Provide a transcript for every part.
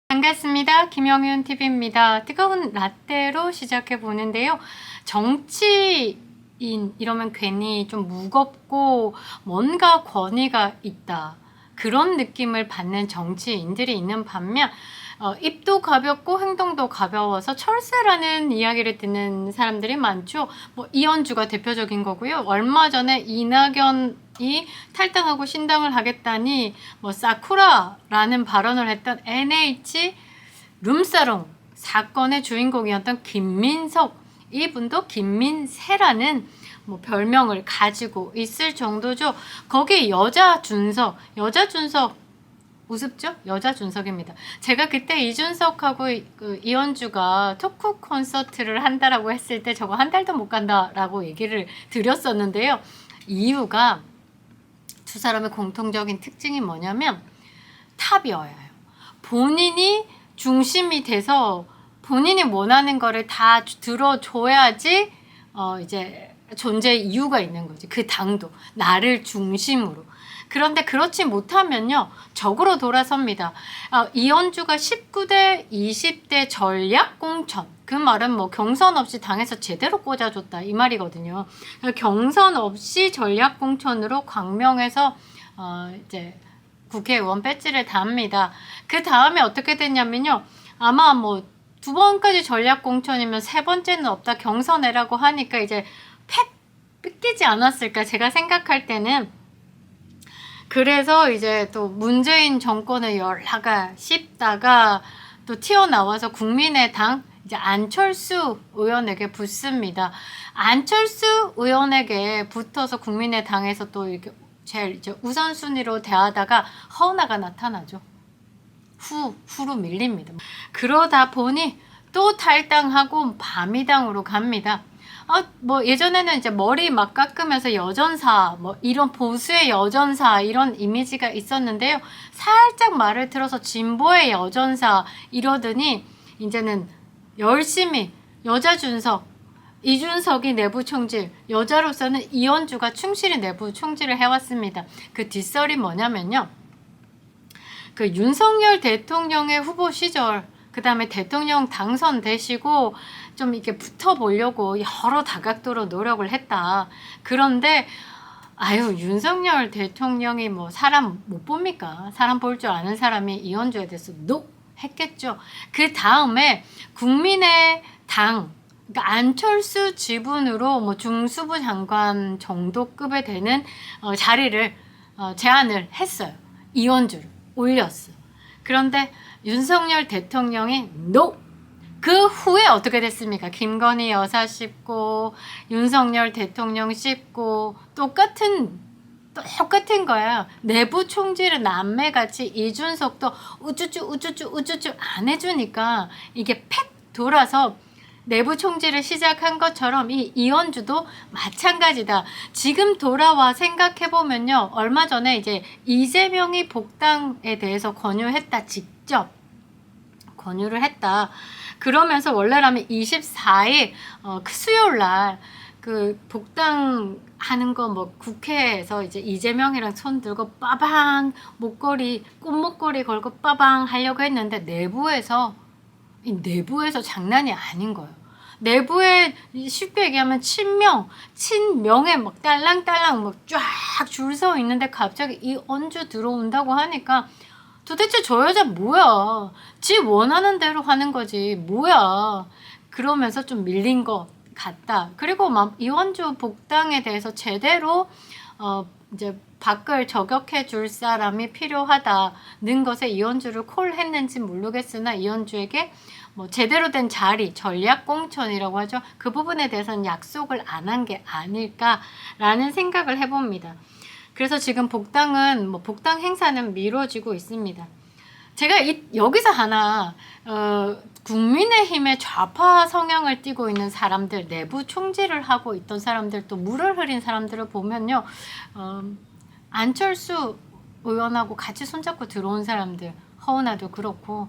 반갑습니다. 김영윤 TV입니다. 뜨거운 라떼로 시작해 보는데요. 정치인 이러면 괜히 좀 무겁고 뭔가 권위가 있다, 그런 느낌을 받는 정치인들이 있는 반면 입도 가볍고 행동도 가벼워서 철새라는 이야기를 듣는 사람들이 많죠. 뭐 이현주가 대표적인 거고요. 얼마 전에 이낙연이 탈당하고 신당을 하겠다니 뭐 사쿠라라는 발언을 했던 NH 룸사롱 사건의 주인공이었던 김민석, 이분도 김민세라는 뭐 별명을 가지고 있을 정도죠. 거기 여자 준석 우습죠? 여자 준석입니다. 제가 그때 이준석하고 이현주가 토크 콘서트를 한다라고 했을 때 저거 한 달도 못 간다라고 얘기를 드렸었는데요. 이유가 두 사람의 공통적인 특징이 뭐냐면 탑이어요. 본인이 중심이 돼서 본인이 원하는 거를 다 들어줘야지 이제 존재 이유가 있는 거지. 그 당도 나를 중심으로. 그런데 그렇지 못하면요, 적으로 돌아섭니다. 이현주가 19대 20대 전략 공천, 그 말은 뭐 경선 없이 당에서 제대로 꽂아줬다 이 말이거든요. 경선 없이 전략 공천으로 광명에서 이제 국회의원 배지를 답니다. 그 다음에 어떻게 됐냐면요, 아마 뭐 2번까지 전략 공천이면 3번째는 없다, 경선해라고 하니까 이제 팩 삐끼지 않았을까 제가 생각할 때는. 그래서 이제 또 문재인 정권의 열화가 씹다가 또 튀어나와서 국민의당 이제 안철수 의원에게 붙습니다. 안철수 의원에게 붙어서 국민의당에서 또 이렇게 제일 이제 우선순위로 대하다가 허은하가 나타나죠. 후로 밀립니다. 그러다 보니 또 탈당하고 바미당으로 갑니다. 뭐 예전에는 이제 머리 막 깎으면서 여전사, 뭐 이런 보수의 여전사 이런 이미지가 있었는데요. 살짝 말을 틀어서 진보의 여전사 이러더니 이제는 열심히 여자 준석, 이준석이 내부 총질, 여자로서는 이현주가 충실히 내부 총질을 해왔습니다. 그 뒷설이 뭐냐면요, 그 윤석열 대통령의 후보 시절, 그 다음에 대통령 당선되시고 좀 이렇게 붙어보려고 여러 다각도로 노력을 했다. 그런데 윤석열 대통령이 뭐 사람 못 봅니까? 사람 볼 줄 아는 사람이 이현주에 대해서 노 했겠죠. 그 다음에 국민의당, 그러니까 안철수 지분으로 뭐 중수부 장관 정도급에 되는 자리를 제안을 했어요. 이현주를 올렸어. 그런데 윤석열 대통령이 NO! 그 후에 어떻게 됐습니까? 김건희 여사 씹고 윤석열 대통령 씹고 똑같은 거야. 내부 총질은 남매같이 이준석도 우쭈쭈 안 해주니까 이게 팩 돌아서 내부 총질을 시작한 것처럼 이 이현주도 마찬가지다. 지금 돌아와 생각해보면요, 얼마 전에 이제 이재명이 복당에 대해서 권유했다, 직접 권유를 했다. 그러면서 원래라면 24일 수요일날 그 복당하는 거 뭐 국회에서 이제 이재명이랑 손 들고 빠방 꽃목걸이 걸고 빠방 하려고 했는데 내부에서 장난이 아닌 거예요. 내부에 쉽게 얘기하면 친명에 막 딸랑딸랑 막 쫙 줄 서 있는데 갑자기 이현주 들어온다고 하니까 도대체 저 여자 뭐야? 지 원하는 대로 하는 거지 뭐야? 그러면서 좀 밀린 것 같다. 그리고 막 이현주 복당에 대해서 제대로 이제 밖을 저격해 줄 사람이 필요하다는 것에 이현주를 콜했는지 모르겠으나 이현주에게 뭐 제대로 된 자리, 전략 공천이라고 하죠. 그 부분에 대해서는 약속을 안 한 게 아닐까라는 생각을 해봅니다. 그래서 지금 복당 행사는 미뤄지고 있습니다. 제가 여기서 하나 국민의힘의 좌파 성향을 띠고 있는 사람들, 내부 총질을 하고 있던 사람들, 또 물을 흐린 사람들을 보면요, 안철수 의원하고 같이 손잡고 들어온 사람들, 허은하도 그렇고,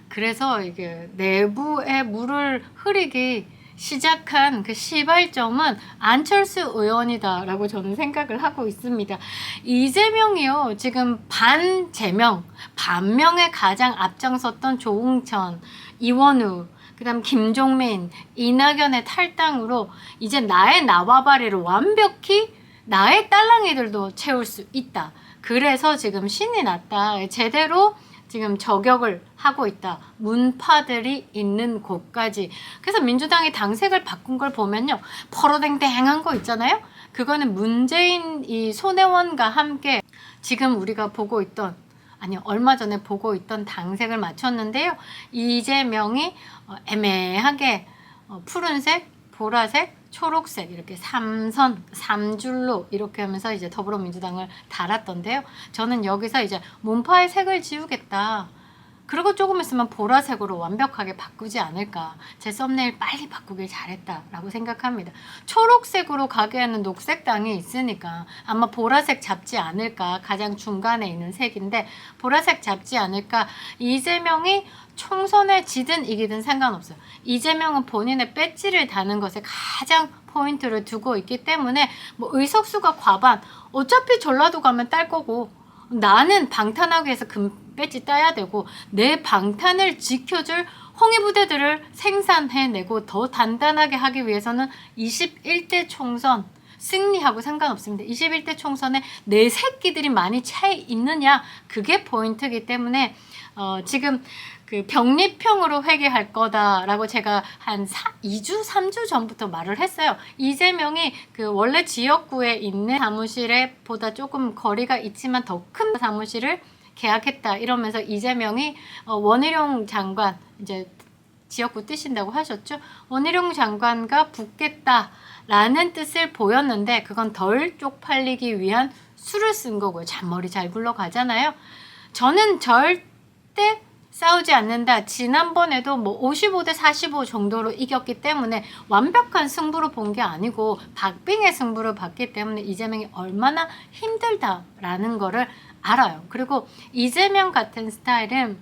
그래서 이게 내부에 물을 흐리기 시작한 그 시발점은 안철수 의원이다라고 저는 생각을 하고 있습니다. 이재명이요, 지금 반재명, 반명에 가장 앞장섰던 조응천, 이원우, 그 다음 김종민, 이낙연의 탈당으로 이제 나의 나와바리를 완벽히 나의 딸랑이들도 채울 수 있다. 그래서 지금 신이 났다. 제대로 지금 저격을 하고 있다. 문파들이 있는 곳까지. 그래서 민주당이 당색을 바꾼 걸 보면요, 퍼러댕댕한 거 있잖아요. 그거는 문재인 이 손혜원과 함께 지금 우리가 보고 있던, 아니 얼마 전에 보고 있던 당색을 맞췄는데요. 이재명이 애매하게 푸른색, 보라색, 초록색 이렇게 3선, 3줄로 이렇게 하면서 이제 더불어민주당을 달았던데요. 저는 여기서 이제 문파의 색을 지우겠다. 그리고 조금 있으면 보라색으로 완벽하게 바꾸지 않을까. 제 썸네일 빨리 바꾸길 잘했다라고 생각합니다. 초록색으로 가기에는 녹색당이 있으니까 아마 보라색 잡지 않을까. 가장 중간에 있는 색인데 보라색 잡지 않을까. 이재명이 총선에 지든 이기든 상관없어요. 이재명은 본인의 배지를 다는 것에 가장 포인트를 두고 있기 때문에 뭐 의석수가 과반, 어차피 전라도 가면 딸 거고, 나는 방탄하기 위해서 배지 따야 되고, 내 방탄을 지켜줄 홍위부대들을 생산해내고 더 단단하게 하기 위해서는 21대 총선 승리하고 상관없습니다. 21대 총선에 내 새끼들이 많이 차 있느냐, 그게 포인트이기 때문에 지금 그 병립형으로 회귀할 거다라고 제가 한 2주, 3주 전부터 말을 했어요. 이재명이 그 원래 지역구에 있는 사무실에 보다 조금 거리가 있지만 더 큰 사무실을 계약했다 이러면서 이재명이 원희룡 장관, 이제 지역구 뜨신다고 하셨죠. 원희룡 장관과 붙겠다라는 뜻을 보였는데 그건 덜 쪽팔리기 위한 수를 쓴 거고요. 잔머리 잘 굴러가잖아요. 저는 절대 싸우지 않는다. 지난번에도 뭐 55대 45 정도로 이겼기 때문에 완벽한 승부를 본 게 아니고 박빙의 승부를 봤기 때문에 이재명이 얼마나 힘들다라는 거를 알아요. 그리고 이재명 같은 스타일은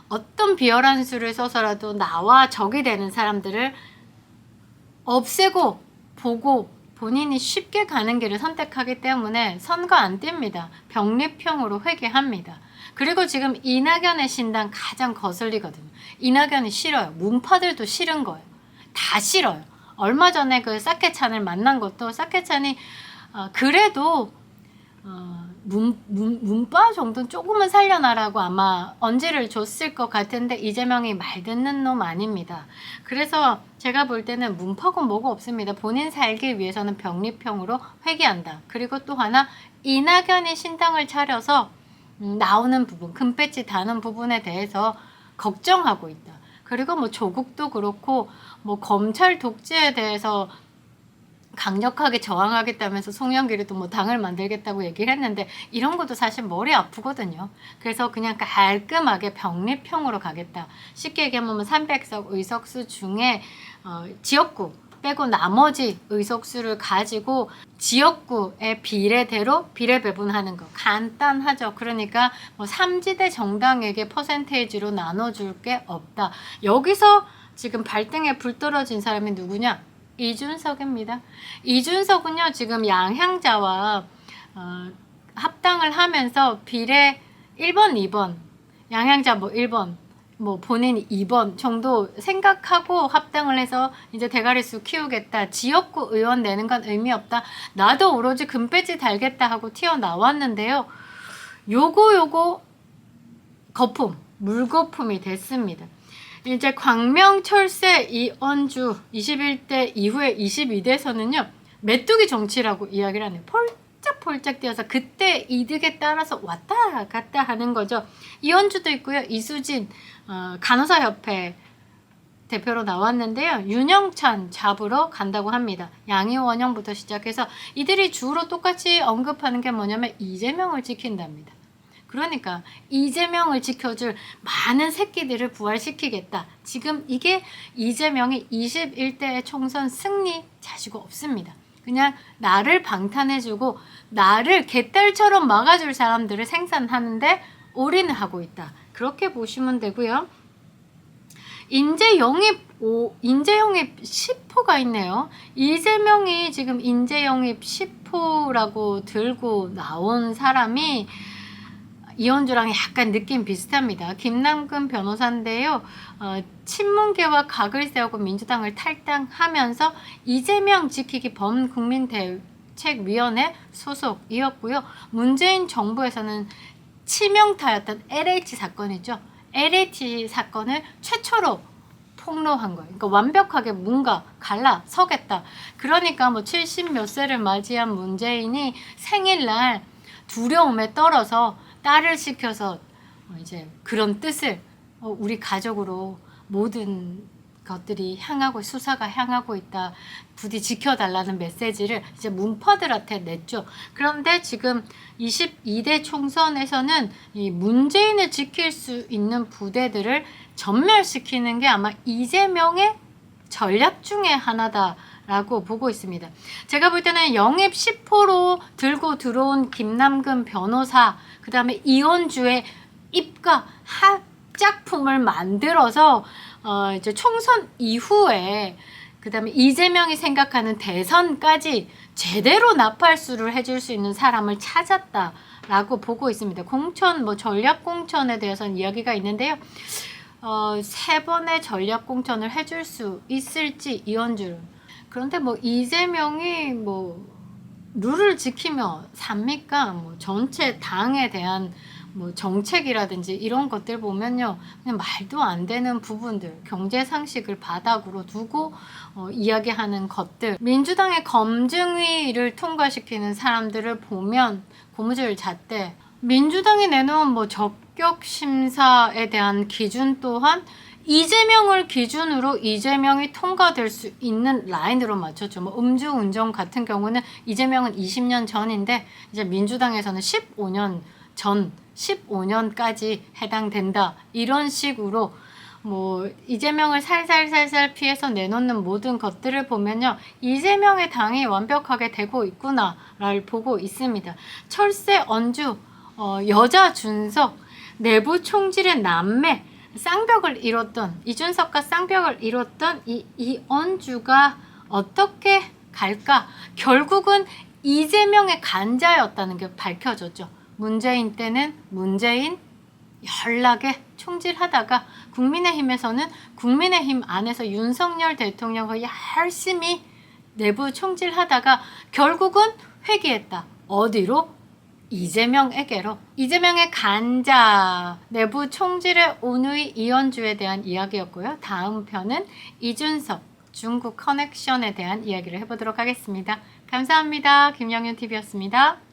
어떤 비열한 수를 써서라도 나와 적이 되는 사람들을 없애고 보고 본인이 쉽게 가는 길을 선택하기 때문에 선거 안 띱니다. 병립형으로 회귀합니다. 그리고 지금 이낙연의 신당 가장 거슬리거든요. 이낙연이 싫어요. 문파들도 싫은 거예요. 다 싫어요. 얼마 전에 그 사케찬을 만난 것도 사케찬이 그래도 문파 정도는 조금은 살려놔라고 아마 언지를 줬을 것 같은데 이재명이 말 듣는 놈 아닙니다. 그래서 제가 볼 때는 문파고 뭐고 없습니다. 본인 살기 위해서는 병립형으로 회귀한다. 그리고 또 하나 이낙연이 신당을 차려서 나오는 부분, 큰 배지 다는 부분에 대해서 걱정하고 있다. 그리고 뭐 조국도 그렇고 뭐 검찰 독재에 대해서 강력하게 저항하겠다면서 송영길이도 뭐 당을 만들겠다고 얘기를 했는데 이런 것도 사실 머리 아프거든요. 그래서 그냥 깔끔하게 병립형으로 가겠다. 쉽게 얘기하면 300석 의석수 중에 지역구 빼고 나머지 의석수를 가지고 지역구의 비례대로 비례 배분하는 거 간단하죠. 그러니까 뭐 3지대 정당에게 퍼센테이지로 나눠줄 게 없다. 여기서 지금 발등에 불 떨어진 사람이 누구냐? 이준석입니다. 이준석은요 지금 양향자와 합당을 하면서 비례 1번, 2번, 양향자 뭐 1번, 뭐 본인이 2번 정도 생각하고 합당을 해서 이제 대가리수 키우겠다. 지역구 의원 내는 건 의미 없다. 나도 오로지 금배지 달겠다 하고 튀어나왔는데요. 요거 거품, 물거품이 됐습니다. 이제 광명, 철새, 이언주 21대 이후에 22대에서는요. 메뚜기 정치라고 이야기를 하네요. 폴짝폴짝 뛰어서 그때 이득에 따라서 왔다 갔다 하는 거죠. 이언주도 있고요. 이수진 간호사협회 대표로 나왔는데요. 윤영찬 잡으러 간다고 합니다. 양이원영부터 시작해서 이들이 주로 똑같이 언급하는 게 뭐냐면 이재명을 지킨답니다. 그러니까 이재명을 지켜줄 많은 새끼들을 부활시키겠다. 지금 이게 이재명이 21대 총선 승리 자시고 없습니다. 그냥 나를 방탄해주고 나를 개딸처럼 막아줄 사람들을 생산하는데 올인을 하고 있다. 그렇게 보시면 되고요. 인재 영입 10호가 있네요. 이재명이 지금 인재 영입 10호라고 들고 나온 사람이 이현주랑 약간 느낌 비슷합니다. 김남근 변호사인데요. 친문계와 각을 세우고 민주당을 탈당하면서 이재명 지키기 범국민대책위원회 소속이었고요. 문재인 정부에서는 치명타였던 LH 사건이죠. LH 사건을 최초로 폭로한 거예요. 그러니까 완벽하게 뭔가 갈라서겠다. 그러니까 뭐 70 몇 세를 맞이한 문재인이 생일날 두려움에 떨어서 딸을 시켜서 이제 그런 뜻을 우리 가족으로 모든 것들이 향하고 수사가 향하고 있다. 부디 지켜달라는 메시지를 이제 문파들한테 냈죠. 그런데 지금 22대 총선에서는 이 문재인을 지킬 수 있는 부대들을 전멸시키는 게 아마 이재명의 전략 중에 하나다라고 보고 있습니다. 제가 볼 때는 영입 10호로 들고 들어온 김남근 변호사, 그 다음에 이현주의 입과 합작품을 만들어서 이제 총선 이후에 그 다음에 이재명이 생각하는 대선까지 제대로 나팔수를 해줄 수 있는 사람을 찾았다라고 보고 있습니다. 공천, 뭐 전략 공천에 대해서는 이야기가 있는데요. 3번의 전략 공천을 해줄 수 있을지 이현주를. 그런데 뭐 이재명이 뭐 룰을 지키며 삽니까? 뭐 전체 당에 대한 뭐 정책이라든지 이런 것들 보면요, 그냥 말도 안 되는 부분들, 경제 상식을 바닥으로 두고 이야기하는 것들, 민주당의 검증위를 통과시키는 사람들을 보면 고무줄 잣대, 민주당이 내놓은 뭐 적격 심사에 대한 기준 또한 이재명을 기준으로 이재명이 통과될 수 있는 라인으로 맞췄죠. 뭐 음주운전 같은 경우는 이재명은 20년 전인데 이제 민주당에서는 15년 전, 15년까지 해당된다. 이런 식으로 뭐 이재명을 살살살살 피해서 내놓는 모든 것들을 보면요, 이재명의 당이 완벽하게 되고 있구나를 보고 있습니다. 철새 언주, 여자 준석, 내부 총질의 남매, 쌍벽을 이뤘던 이준석과 쌍벽을 이뤘던 이언주가 어떻게 갈까? 결국은 이재명의 간자였다는 게 밝혀졌죠. 문재인 때는 문재인 연락에 총질하다가 국민의힘에서는 국민의힘 안에서 윤석열 대통령과 열심히 내부 총질하다가 결국은 회귀했다. 어디로? 이재명에게로. 이재명의 간자, 내부 총질의 온의 이현주에 대한 이야기였고요. 다음 편은 이준석, 중국 커넥션에 대한 이야기를 해보도록 하겠습니다. 감사합니다. 김영윤TV였습니다.